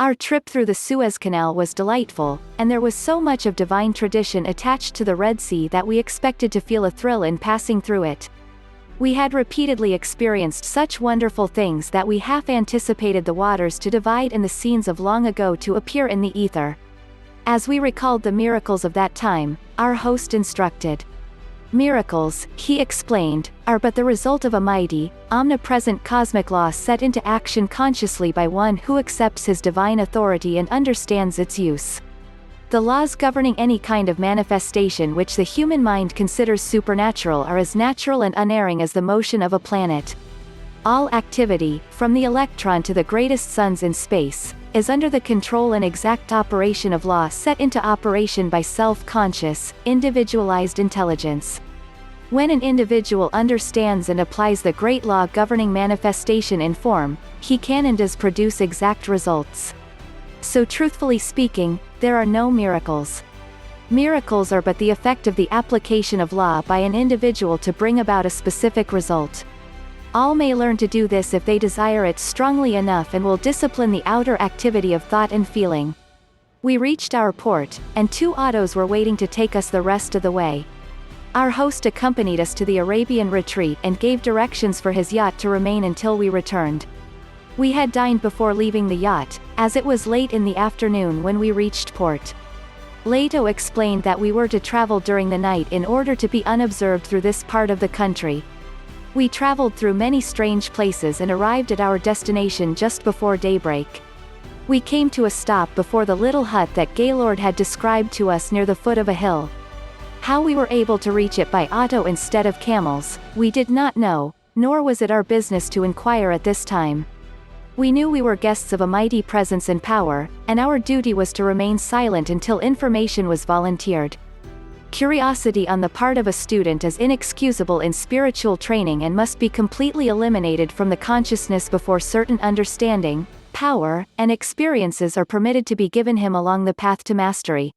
Our trip through the Suez Canal was delightful, and there was so much of divine tradition attached to the Red Sea that we expected to feel a thrill in passing through it. We had repeatedly experienced such wonderful things that we half anticipated the waters to divide and the scenes of long ago to appear in the ether. As we recalled the miracles of that time, our host instructed. Miracles, he explained, are but the result of a mighty, omnipresent cosmic law set into action consciously by one who accepts his divine authority and understands its use. The laws governing any kind of manifestation which the human mind considers supernatural are as natural and unerring as the motion of a planet. All activity, from the electron to the greatest suns in space, is under the control and exact operation of law set into operation by self-conscious, individualized intelligence. When an individual understands and applies the great law governing manifestation in form, he can and does produce exact results. So truthfully speaking, there are no miracles. Miracles are but the effect of the application of law by an individual to bring about a specific result. All may learn to do this if they desire it strongly enough and will discipline the outer activity of thought and feeling. We reached our port, and 2 autos were waiting to take us the rest of the way. Our host accompanied us to the Arabian retreat and gave directions for his yacht to remain until we returned. We had dined before leaving the yacht, as it was late in the afternoon when we reached port. Leto explained that we were to travel during the night in order to be unobserved through this part of the country. We traveled through many strange places and arrived at our destination just before daybreak. We came to a stop before the little hut that Gaylord had described to us near the foot of a hill. How we were able to reach it by auto instead of camels, we did not know, nor was it our business to inquire at this time. We knew we were guests of a mighty presence and power, and our duty was to remain silent until information was volunteered. Curiosity on the part of a student is inexcusable in spiritual training and must be completely eliminated from the consciousness before certain understanding, power, and experiences are permitted to be given him along the path to mastery.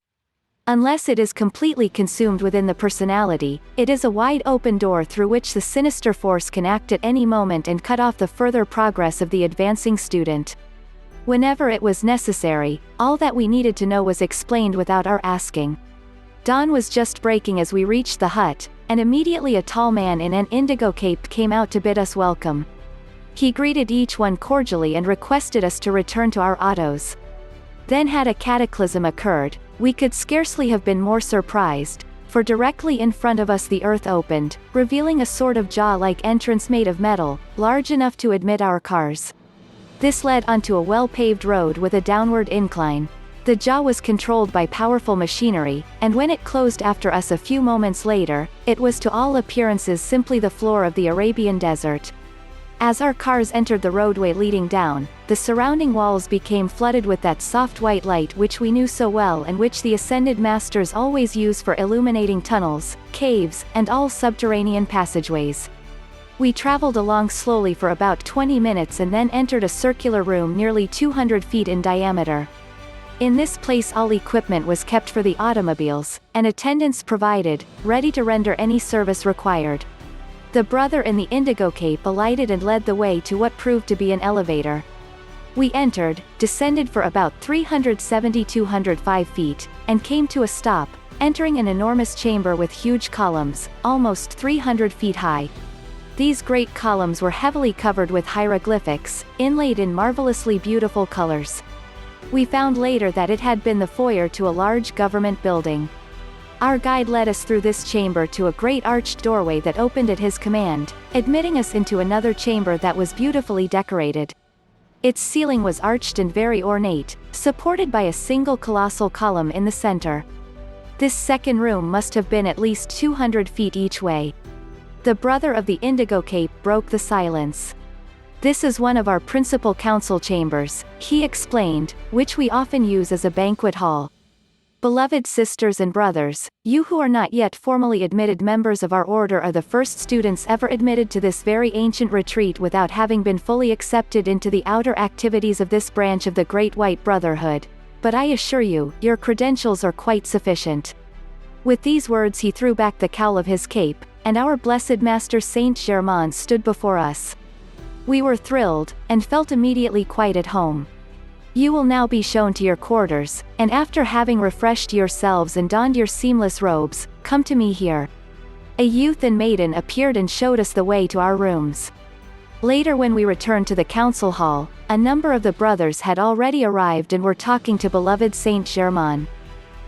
Unless it is completely consumed within the personality, it is a wide open door through which the sinister force can act at any moment and cut off the further progress of the advancing student. Whenever it was necessary, all that we needed to know was explained without our asking. Dawn was just breaking as we reached the hut, and immediately a tall man in an indigo cape came out to bid us welcome. He greeted each one cordially and requested us to return to our autos. Then had a cataclysm occurred. We could scarcely have been more surprised, for directly in front of us the earth opened, revealing a sort of jaw-like entrance made of metal, large enough to admit our cars. This led onto a well-paved road with a downward incline. The jaw was controlled by powerful machinery, and when it closed after us a few moments later, it was to all appearances simply the floor of the Arabian desert. As our cars entered the roadway leading down, the surrounding walls became flooded with that soft white light which we knew so well and which the ascended masters always use for illuminating tunnels, caves, and all subterranean passageways. We traveled along slowly for about 20 minutes and then entered a circular room nearly 200 feet in diameter. In this place all equipment was kept for the automobiles, and attendants provided, ready to render any service required. The brother in the indigo cape alighted and led the way to what proved to be an elevator. We entered, descended for about 370–205 feet, and came to a stop, entering an enormous chamber with huge columns, almost 300 feet high. These great columns were heavily covered with hieroglyphics, inlaid in marvelously beautiful colors. We found later that it had been the foyer to a large government building. Our guide led us through this chamber to a great arched doorway that opened at his command, admitting us into another chamber that was beautifully decorated. Its ceiling was arched and very ornate, supported by a single colossal column in the center. This second room must have been at least 200 feet each way. The brother of the indigo cape broke the silence. "This is one of our principal council chambers," he explained, "which we often use as a banquet hall. Beloved sisters and brothers, you who are not yet formally admitted members of our order are the first students ever admitted to this very ancient retreat without having been fully accepted into the outer activities of this branch of the Great White Brotherhood. But I assure you, your credentials are quite sufficient." With these words he threw back the cowl of his cape, and our blessed master Saint Germain stood before us. We were thrilled, and felt immediately quite at home. You will now be shown to your quarters, and after having refreshed yourselves and donned your seamless robes, come to me here." A youth and maiden appeared and showed us the way to our rooms. Later, when we returned to the council hall, a number of the brothers had already arrived and were talking to beloved Saint Germain.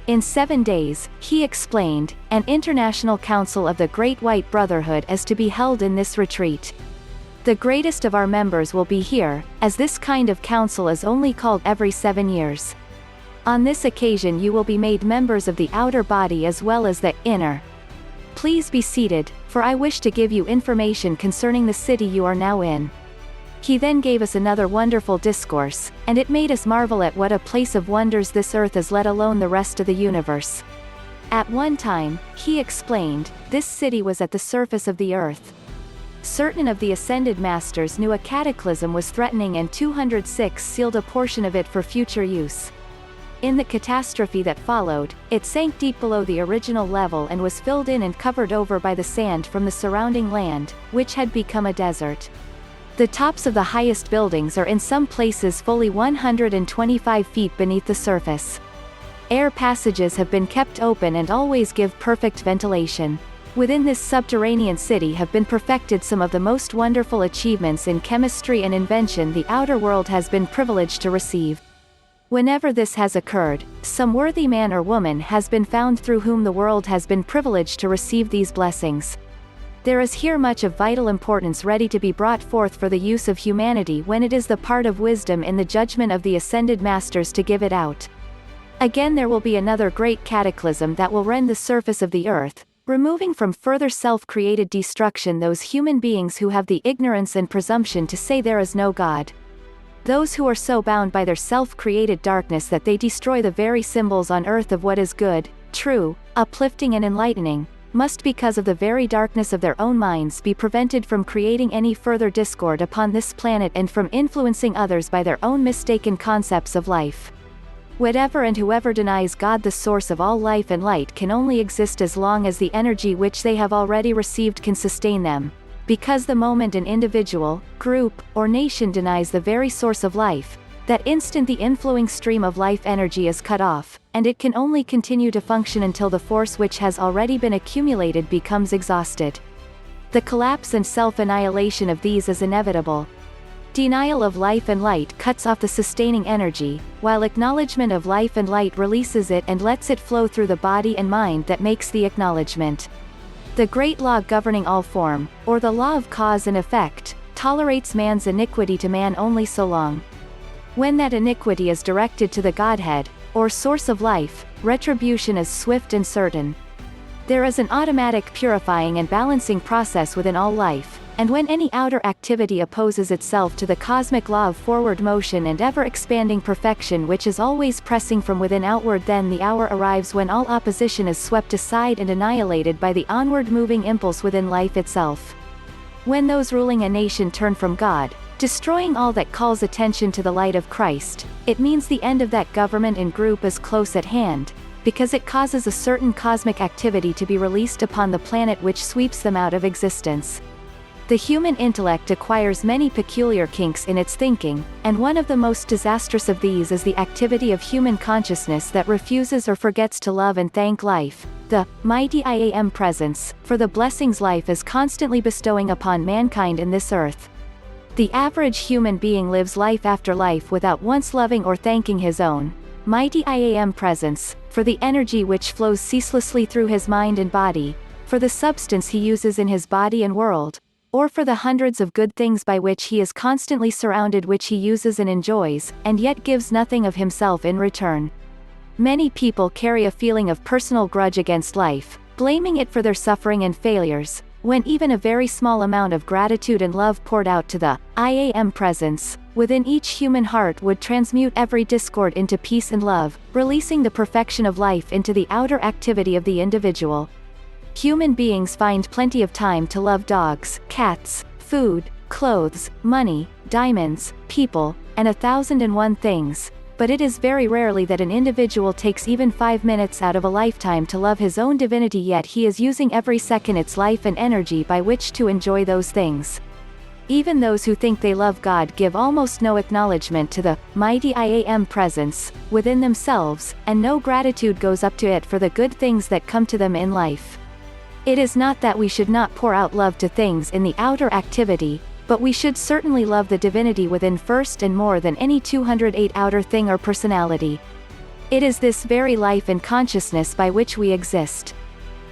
In 7 days, he explained, an international council of the Great White Brotherhood is to be held in this retreat. The greatest of our members will be here, as this kind of council is only called every 7 years. On this occasion you will be made members of the outer body as well as the inner. Please be seated, for I wish to give you information concerning the city you are now in." He then gave us another wonderful discourse, and it made us marvel at what a place of wonders this earth is, let alone the rest of the universe. At one time, he explained, this city was at the surface of the earth. Certain of the ascended masters knew a cataclysm was threatening, and 206 sealed a portion of it for future use. In the catastrophe that followed, it sank deep below the original level and was filled in and covered over by the sand from the surrounding land, which had become a desert. The tops of the highest buildings are in some places fully 125 feet beneath the surface. Air passages have been kept open and always give perfect ventilation. Within this subterranean city have been perfected some of the most wonderful achievements in chemistry and invention the outer world has been privileged to receive. Whenever this has occurred, some worthy man or woman has been found through whom the world has been privileged to receive these blessings. There is here much of vital importance ready to be brought forth for the use of humanity when it is the part of wisdom in the judgment of the ascended masters to give it out. Again, there will be another great cataclysm that will rend the surface of the earth, removing from further self-created destruction those human beings who have the ignorance and presumption to say there is no God. Those who are so bound by their self-created darkness that they destroy the very symbols on earth of what is good, true, uplifting and enlightening, must, because of the very darkness of their own minds, be prevented from creating any further discord upon this planet and from influencing others by their own mistaken concepts of life. Whatever and whoever denies God, the source of all life and light, can only exist as long as the energy which they have already received can sustain them. Because the moment an individual, group, or nation denies the very source of life, that instant the inflowing stream of life energy is cut off, and it can only continue to function until the force which has already been accumulated becomes exhausted. The collapse and self-annihilation of these is inevitable. Denial of life and light cuts off the sustaining energy, while acknowledgement of life and light releases it and lets it flow through the body and mind that makes the acknowledgement. The great law governing all form, or the law of cause and effect, tolerates man's iniquity to man only so long. When that iniquity is directed to the Godhead, or source of life, retribution is swift and certain. There is an automatic purifying and balancing process within all life, and when any outer activity opposes itself to the cosmic law of forward motion and ever-expanding perfection which is always pressing from within outward, then the hour arrives when all opposition is swept aside and annihilated by the onward-moving impulse within life itself. When those ruling a nation turn from God, destroying all that calls attention to the light of Christ, it means the end of that government and group is close at hand, because it causes a certain cosmic activity to be released upon the planet which sweeps them out of existence. The human intellect acquires many peculiar kinks in its thinking, and one of the most disastrous of these is the activity of human consciousness that refuses or forgets to love and thank life, the mighty I Am presence, for the blessings life is constantly bestowing upon mankind in this earth. The average human being lives life after life without once loving or thanking his own mighty I Am presence, for the energy which flows ceaselessly through his mind and body, for the substance he uses in his body and world, or for the hundreds of good things by which he is constantly surrounded, which he uses and enjoys, and yet gives nothing of himself in return. Many people carry a feeling of personal grudge against life, blaming it for their suffering and failures, when even a very small amount of gratitude and love poured out to the I Am presence within each human heart would transmute every discord into peace and love, releasing the perfection of life into the outer activity of the individual. Human beings find plenty of time to love dogs, cats, food, clothes, money, diamonds, people, and 1,001 things, but it is very rarely that an individual takes even 5 minutes out of a lifetime to love his own divinity, yet he is using every second its life and energy by which to enjoy those things. Even those who think they love God give almost no acknowledgement to the mighty I Am presence within themselves, and no gratitude goes up to it for the good things that come to them in life. It is not that we should not pour out love to things in the outer activity, but we should certainly love the divinity within first and more than any 208 outer thing or personality. It is this very life and consciousness by which we exist.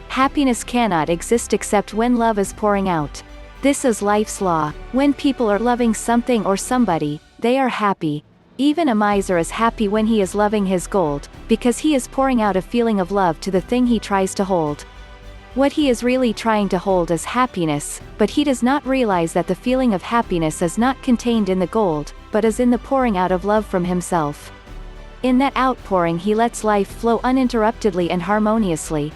Happiness cannot exist except when love is pouring out. This is life's law. When people are loving something or somebody, they are happy. Even a miser is happy when he is loving his gold, because he is pouring out a feeling of love to the thing he tries to hold. What he is really trying to hold is happiness, but he does not realize that the feeling of happiness is not contained in the gold, but is in the pouring out of love from himself. In that outpouring he lets life flow uninterruptedly and harmoniously.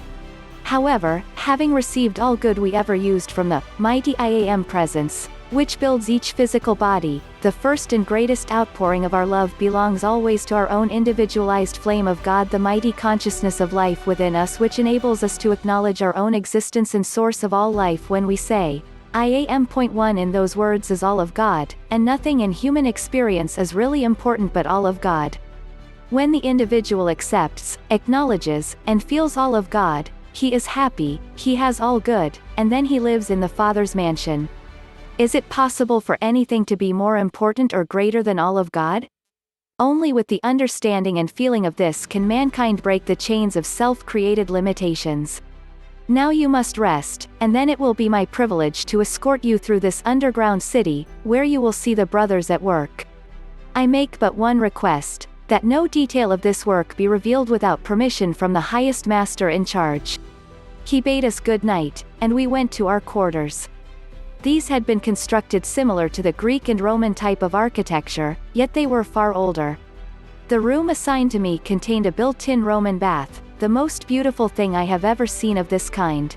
However, having received all good we ever used from the mighty I Am presence, which builds each physical body, the first and greatest outpouring of our love belongs always to our own individualized flame of God, the mighty consciousness of life within us, which enables us to acknowledge our own existence and source of all life when we say, I Am. 1 in those words is all of God, and nothing in human experience is really important but all of God. When the individual accepts, acknowledges, and feels all of God, he is happy, he has all good, and then he lives in the Father's mansion. Is it possible for anything to be more important or greater than all of God? Only with the understanding and feeling of this can mankind break the chains of self-created limitations. Now you must rest, and then it will be my privilege to escort you through this underground city, where you will see the brothers at work. I make but one request, that no detail of this work be revealed without permission from the highest master in charge. He bade us good night, and we went to our quarters. These had been constructed similar to the Greek and Roman type of architecture, yet they were far older. The room assigned to me contained a built-in Roman bath, the most beautiful thing I have ever seen of this kind.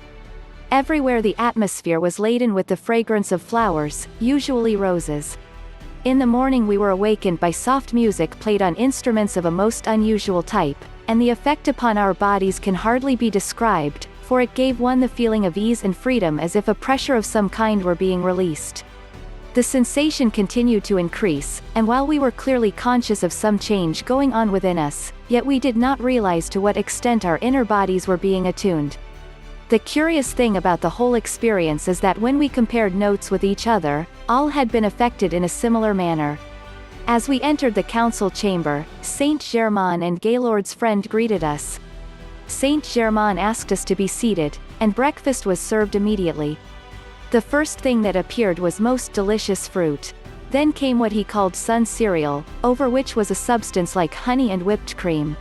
Everywhere the atmosphere was laden with the fragrance of flowers, usually roses. In the morning we were awakened by soft music played on instruments of a most unusual type, and the effect upon our bodies can hardly be described, for it gave one the feeling of ease and freedom as if a pressure of some kind were being released. The sensation continued to increase, and while we were clearly conscious of some change going on within us, yet we did not realize to what extent our inner bodies were being attuned. The curious thing about the whole experience is that when we compared notes with each other, all had been affected in a similar manner. As we entered the council chamber, Saint Germain and Gaylord's friend greeted us. Saint Germain asked us to be seated, and breakfast was served immediately. The first thing that appeared was most delicious fruit. Then came what he called sun cereal, over which was a substance like honey and whipped cream.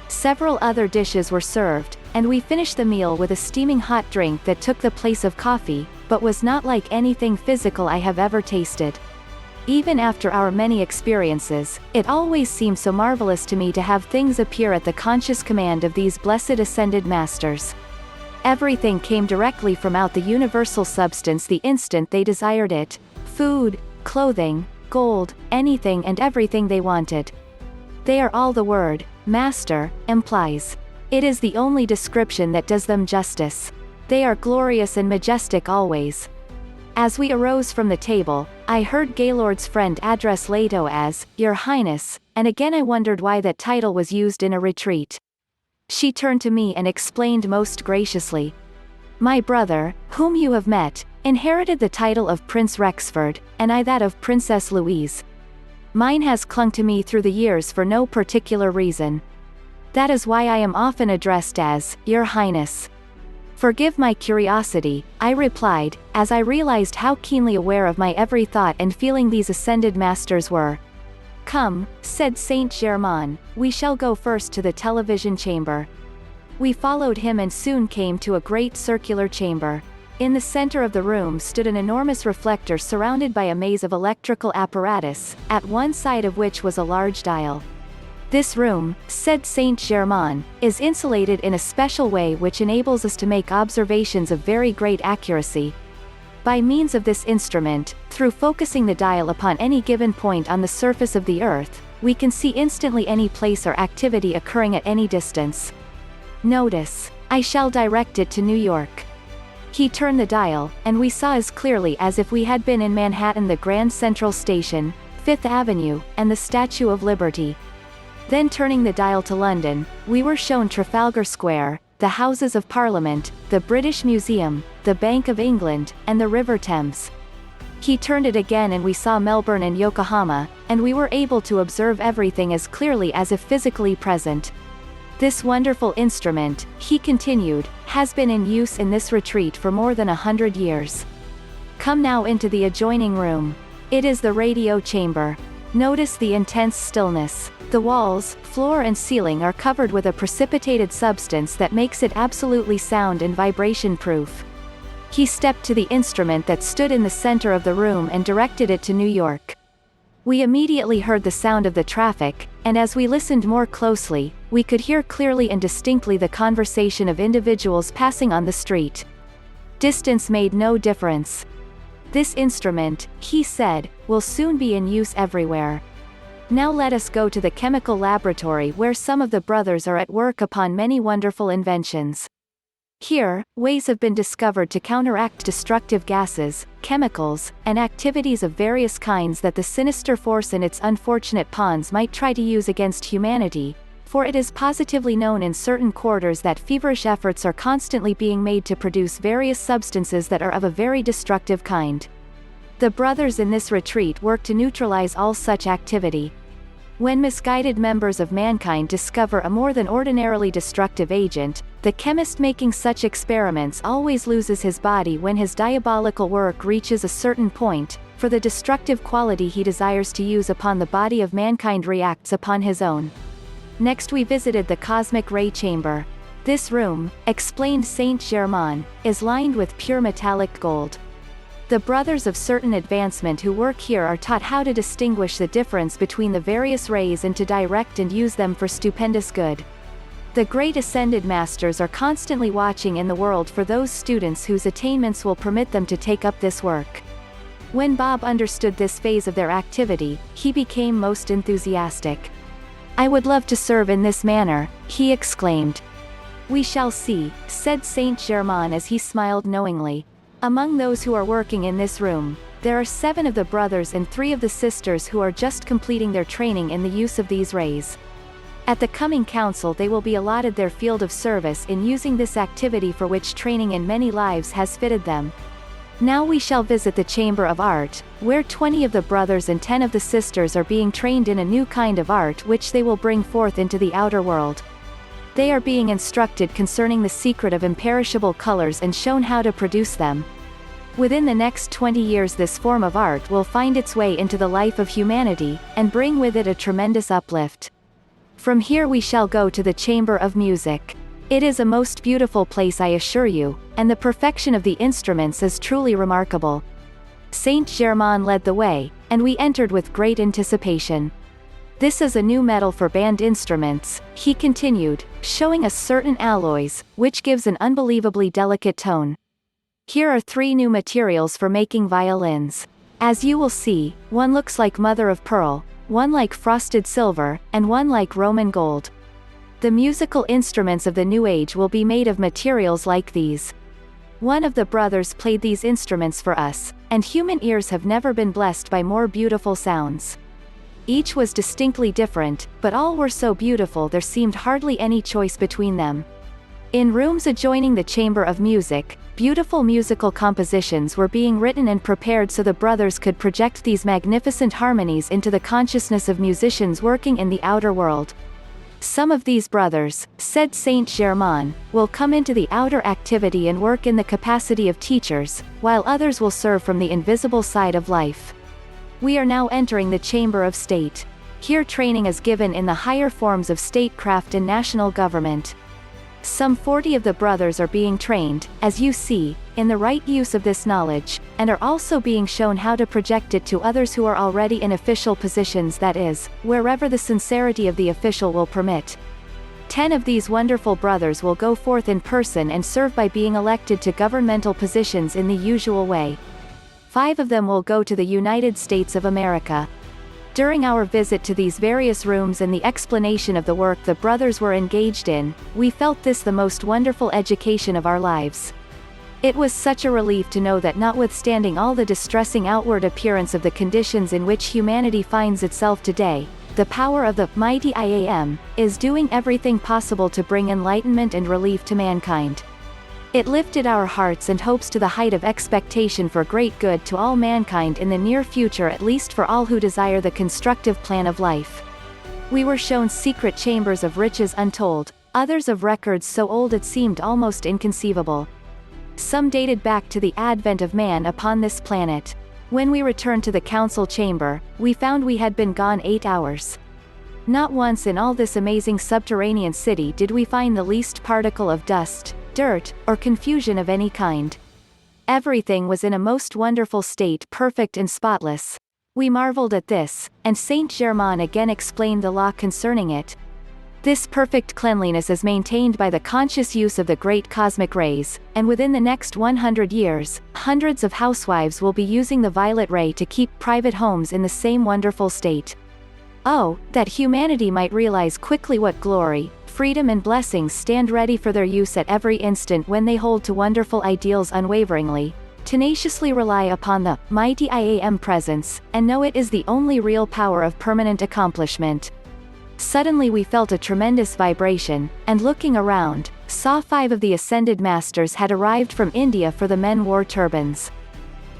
Several other dishes were served, and we finished the meal with a steaming hot drink that took the place of coffee, but was not like anything physical I have ever tasted. Even after our many experiences, it always seemed so marvelous to me to have things appear at the conscious command of these blessed ascended masters. Everything came directly from out the universal substance the instant they desired it: food, clothing, gold, anything and everything they wanted. They are all the word, master, implies. It is the only description that does them justice. They are glorious and majestic always. As we arose from the table, I heard Gaylord's friend address Leto as, Your Highness, and again I wondered why that title was used in a retreat. She turned to me and explained most graciously. My brother, whom you have met, inherited the title of Prince Rexford, and I that of Princess Louise. Mine has clung to me through the years for no particular reason. That is why I am often addressed as, Your Highness. Forgive my curiosity, I replied, as I realized how keenly aware of my every thought and feeling these ascended masters were. Come, said Saint Germain, we shall go first to the television chamber. We followed him and soon came to a great circular chamber. In the center of the room stood an enormous reflector surrounded by a maze of electrical apparatus, at one side of which was a large dial. This room, said Saint Germain, is insulated in a special way which enables us to make observations of very great accuracy. By means of this instrument, through focusing the dial upon any given point on the surface of the Earth, we can see instantly any place or activity occurring at any distance. Notice, I shall direct it to New York. He turned the dial, and we saw as clearly as if we had been in Manhattan the Grand Central Station, Fifth Avenue, and the Statue of Liberty. Then turning the dial to London, we were shown Trafalgar Square, the Houses of Parliament, the British Museum, the Bank of England, and the River Thames. He turned it again and we saw Melbourne and Yokohama, and we were able to observe everything as clearly as if physically present. This wonderful instrument, he continued, has been in use in this retreat for more than 100 years. Come now into the adjoining room. It is the radio chamber. Notice the intense stillness. The walls, floor and ceiling are covered with a precipitated substance that makes it absolutely sound and vibration-proof. He stepped to the instrument that stood in the center of the room and directed it to New York. We immediately heard the sound of the traffic, and as we listened more closely, we could hear clearly and distinctly the conversation of individuals passing on the street. Distance made no difference. This instrument, he said, will soon be in use everywhere. Now let us go to the chemical laboratory where some of the brothers are at work upon many wonderful inventions. Here, ways have been discovered to counteract destructive gases, chemicals, and activities of various kinds that the sinister force in its unfortunate pawns might try to use against humanity, for it is positively known in certain quarters that feverish efforts are constantly being made to produce various substances that are of a very destructive kind. The brothers in this retreat work to neutralize all such activity. When misguided members of mankind discover a more than ordinarily destructive agent, the chemist making such experiments always loses his body when his diabolical work reaches a certain point, for the destructive quality he desires to use upon the body of mankind reacts upon his own. Next we visited the cosmic ray chamber. This room, explained Saint Germain, is lined with pure metallic gold. The brothers of certain advancement who work here are taught how to distinguish the difference between the various rays and to direct and use them for stupendous good. The great ascended masters are constantly watching in the world for those students whose attainments will permit them to take up this work. When Bob understood this phase of their activity, he became most enthusiastic. "I would love to serve in this manner," he exclaimed. "We shall see," said Saint Germain as he smiled knowingly. Among those who are working in this room, there are 7 of the brothers and 3 of the sisters who are just completing their training in the use of these rays. At the coming council they will be allotted their field of service in using this activity for which training in many lives has fitted them. Now we shall visit the Chamber of Art, where 20 of the brothers and 10 of the sisters are being trained in a new kind of art which they will bring forth into the outer world. They are being instructed concerning the secret of imperishable colors and shown how to produce them. Within the next 20 years this form of art will find its way into the life of humanity, and bring with it a tremendous uplift. From here we shall go to the Chamber of Music. It is a most beautiful place I assure you, and the perfection of the instruments is truly remarkable. Saint Germain led the way, and we entered with great anticipation. This is a new metal for band instruments, he continued, showing us certain alloys, which gives an unbelievably delicate tone. Here are 3 new materials for making violins. As you will see, one looks like mother of pearl, one like frosted silver, and one like Roman gold. The musical instruments of the new age will be made of materials like these. One of the brothers played these instruments for us, and human ears have never been blessed by more beautiful sounds. Each was distinctly different, but all were so beautiful there seemed hardly any choice between them. In rooms adjoining the Chamber of Music, beautiful musical compositions were being written and prepared so the brothers could project these magnificent harmonies into the consciousness of musicians working in the outer world. Some of these brothers, said Saint Germain, will come into the outer activity and work in the capacity of teachers, while others will serve from the invisible side of life. We are now entering the Chamber of State. Here training is given in the higher forms of statecraft and national government. Some 40 of the brothers are being trained, as you see, in the right use of this knowledge, and are also being shown how to project it to others who are already in official positions, that is, wherever the sincerity of the official will permit. 10 of these wonderful brothers will go forth in person and serve by being elected to governmental positions in the usual way. 5 of them will go to the United States of America. During our visit to these various rooms and the explanation of the work the brothers were engaged in, we felt this the most wonderful education of our lives. It was such a relief to know that notwithstanding all the distressing outward appearance of the conditions in which humanity finds itself today, the power of the mighty IAM is doing everything possible to bring enlightenment and relief to mankind. It lifted our hearts and hopes to the height of expectation for great good to all mankind in the near future, at least for all who desire the constructive plan of life. We were shown secret chambers of riches untold, others of records so old it seemed almost inconceivable. Some dated back to the advent of man upon this planet. When we returned to the council chamber, we found we had been gone 8 hours. Not once in all this amazing subterranean city did we find the least particle of dust, dirt, or confusion of any kind. Everything was in a most wonderful state, perfect and spotless. We marveled at this, and Saint Germain again explained the law concerning it. This perfect cleanliness is maintained by the conscious use of the great cosmic rays, and within the next 100 years, hundreds of housewives will be using the violet ray to keep private homes in the same wonderful state. Oh, that humanity might realize quickly what glory, freedom and blessings stand ready for their use at every instant when they hold to wonderful ideals unwaveringly, tenaciously rely upon the mighty IAM presence, and know it is the only real power of permanent accomplishment. Suddenly we felt a tremendous vibration, and looking around, saw 5 of the ascended masters had arrived from India, for the men wore turbans.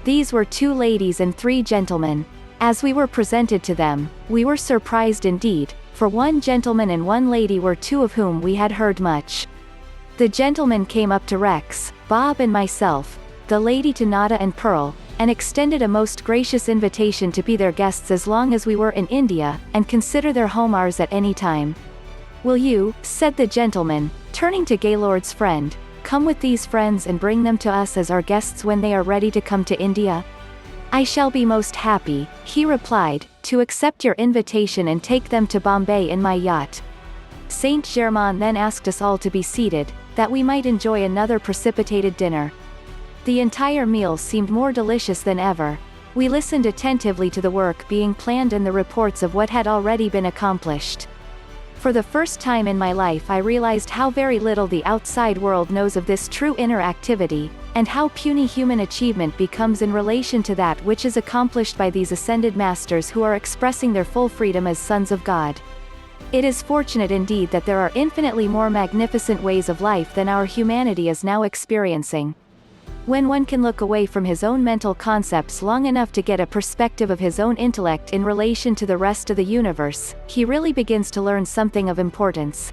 These were 2 ladies and 3 gentlemen. As we were presented to them, we were surprised indeed, for 1 gentleman and 1 lady were 2 of whom we had heard much. The gentleman came up to Rex, Bob and myself, the lady to Nada and Pearl, and extended a most gracious invitation to be their guests as long as we were in India, and consider their home ours at any time. "Will you," said the gentleman, turning to Gaylord's friend, "come with these friends and bring them to us as our guests when they are ready to come to India?" "I shall be most happy," he replied, "to accept your invitation and take them to Bombay in my yacht." Saint Germain then asked us all to be seated, that we might enjoy another precipitated dinner. The entire meal seemed more delicious than ever. We listened attentively to the work being planned and the reports of what had already been accomplished. For the first time in my life I realized how very little the outside world knows of this true inner activity, and how puny human achievement becomes in relation to that which is accomplished by these ascended masters who are expressing their full freedom as sons of God. It is fortunate indeed that there are infinitely more magnificent ways of life than our humanity is now experiencing. When one can look away from his own mental concepts long enough to get a perspective of his own intellect in relation to the rest of the universe, he really begins to learn something of importance.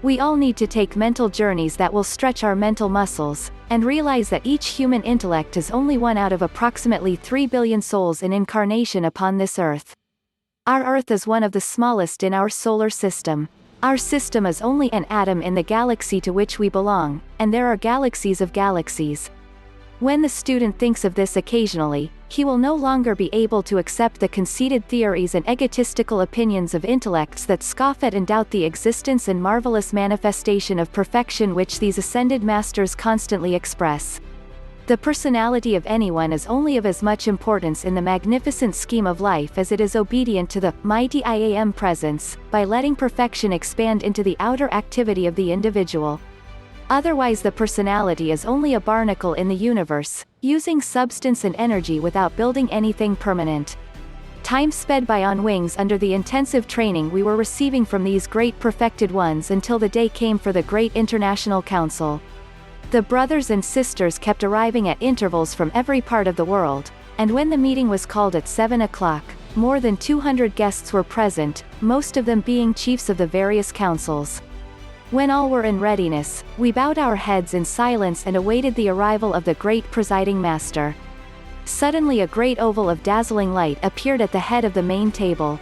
We all need to take mental journeys that will stretch our mental muscles, and realize that each human intellect is only one out of approximately 3 billion souls in incarnation upon this earth. Our Earth is one of the smallest in our solar system. Our system is only an atom in the galaxy to which we belong, and there are galaxies of galaxies. When the student thinks of this occasionally, he will no longer be able to accept the conceited theories and egotistical opinions of intellects that scoff at and doubt the existence and marvelous manifestation of perfection which these ascended masters constantly express. The personality of anyone is only of as much importance in the magnificent scheme of life as it is obedient to the mighty IAM presence, by letting perfection expand into the outer activity of the individual. Otherwise the personality is only a barnacle in the universe, using substance and energy without building anything permanent. Time sped by on wings under the intensive training we were receiving from these great perfected ones until the day came for the great international council. The brothers and sisters kept arriving at intervals from every part of the world, and when the meeting was called at 7 o'clock, more than 200 guests were present, most of them being chiefs of the various councils. When all were in readiness, we bowed our heads in silence and awaited the arrival of the great presiding master. Suddenly a great oval of dazzling light appeared at the head of the main table.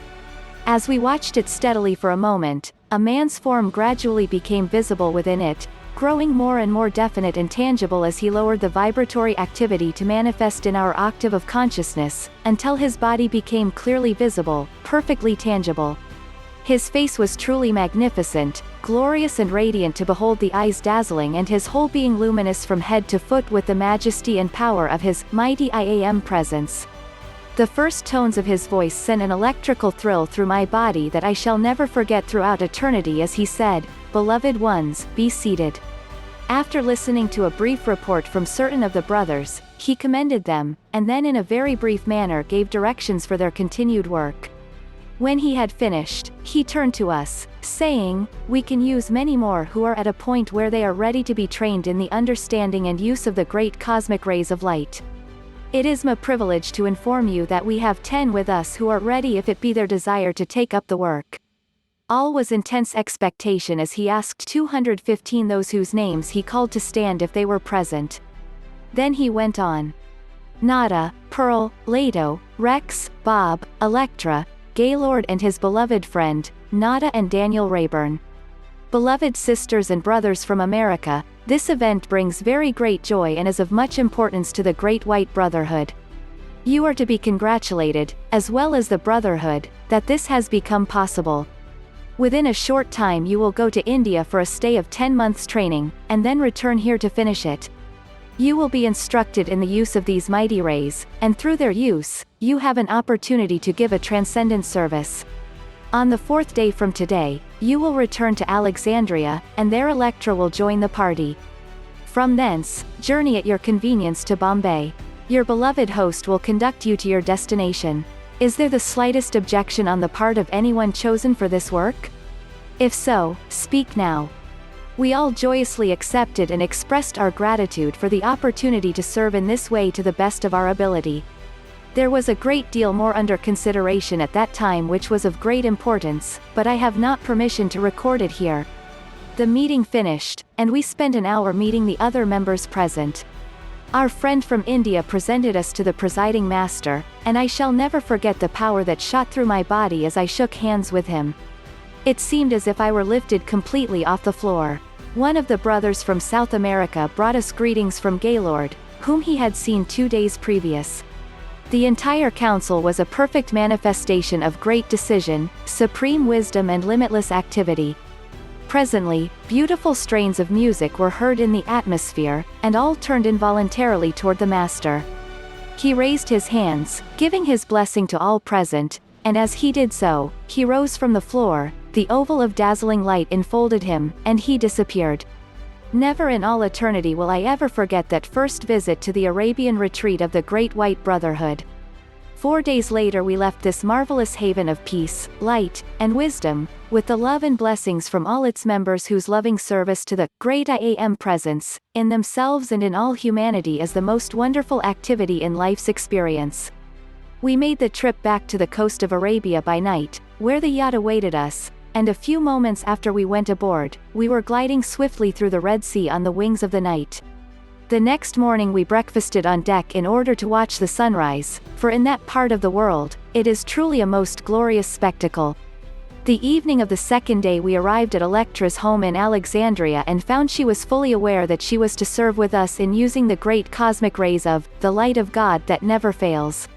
As we watched it steadily for a moment, a man's form gradually became visible within it, growing more and more definite and tangible as he lowered the vibratory activity to manifest in our octave of consciousness, until his body became clearly visible, perfectly tangible. His face was truly magnificent, glorious and radiant to behold, the eyes dazzling and his whole being luminous from head to foot with the majesty and power of his mighty IAM presence. The first tones of his voice sent an electrical thrill through my body that I shall never forget throughout eternity as he said, "Beloved ones, be seated." After listening to a brief report from certain of the brothers, he commended them, and then in a very brief manner gave directions for their continued work. When he had finished, he turned to us, saying, "We can use many more who are at a point where they are ready to be trained in the understanding and use of the great cosmic rays of light. It is my privilege to inform you that we have 10 with us who are ready if it be their desire to take up the work." All was intense expectation as he asked 215 those whose names he called to stand if they were present. Then he went on. Nada, Pearl, Leto, Rex, Bob, Electra, Gaylord and his beloved friend, Nada and Daniel Rayburn. Beloved sisters and brothers from America, this event brings very great joy and is of much importance to the Great White Brotherhood. You are to be congratulated, as well as the Brotherhood, that this has become possible. Within a short time you will go to India for a stay of 10 months training, and then return here to finish it. You will be instructed in the use of these mighty rays, and through their use, you have an opportunity to give a transcendent service. On the 4th day from today, you will return to Alexandria, and there Electra will join the party. From thence, journey at your convenience to Bombay. Your beloved host will conduct you to your destination. Is there the slightest objection on the part of anyone chosen for this work? If so, speak now. We all joyously accepted and expressed our gratitude for the opportunity to serve in this way to the best of our ability. There was a great deal more under consideration at that time which was of great importance, but I have not permission to record it here. The meeting finished, and we spent an hour meeting the other members present. Our friend from India presented us to the presiding master, and I shall never forget the power that shot through my body as I shook hands with him. It seemed as if I were lifted completely off the floor. One of the brothers from South America brought us greetings from Gaylord, whom he had seen 2 days previous. The entire council was a perfect manifestation of great decision, supreme wisdom and limitless activity. Presently, beautiful strains of music were heard in the atmosphere, and all turned involuntarily toward the master. He raised his hands, giving his blessing to all present, and as he did so, he rose from the floor, the oval of dazzling light enfolded him, and he disappeared. Never in all eternity will I ever forget that first visit to the Arabian retreat of the Great White Brotherhood. 4 days later we left this marvelous haven of peace, light, and wisdom, with the love and blessings from all its members whose loving service to the Great I Am Presence, in themselves and in all humanity is the most wonderful activity in life's experience. We made the trip back to the coast of Arabia by night, where the yacht awaited us, and a few moments after we went aboard, we were gliding swiftly through the Red Sea on the wings of the night. The next morning we breakfasted on deck in order to watch the sunrise, for in that part of the world, it is truly a most glorious spectacle. The evening of the 2nd day we arrived at Electra's home in Alexandria and found she was fully aware that she was to serve with us in using the great cosmic rays of the light of God that never fails.